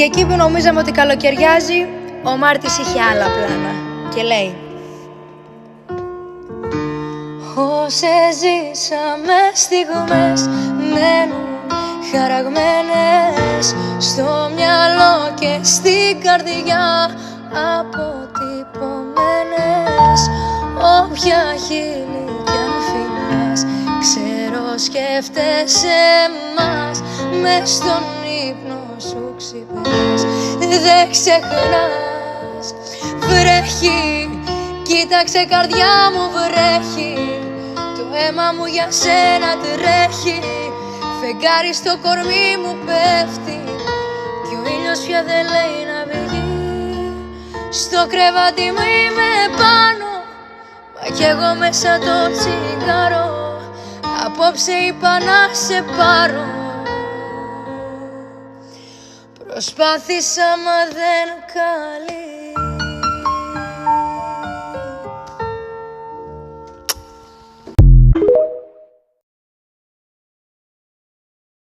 Και εκεί που νομίζαμε ότι καλοκαιριάζει, ο Μάρτης είχε άλλα πλάνα και λέει: όσες ζήσαμε στιγμές μένουν χαραγμένες στο μυαλό και στην καρδιά αποτυπωμένες. Όποια χείλη κι αν φιλάς, ξέρω σκέφτεσαι μας. Μες στον ύπνο σου ξυπνάς, δεν ξεχνάς. Βρέχει, κοίταξε καρδιά μου βρέχει, το αίμα μου για σένα τρέχει. Φεγγάρι στο κορμί μου πέφτει κι ο ήλιος πια δεν λέει να βγει. Στο κρεβάτι μου είμαι πάνω, μα κι εγώ μέσα το τσιγάρο. Απόψε είπα να σε πάρω, προσπάθησα μα δεν καλή.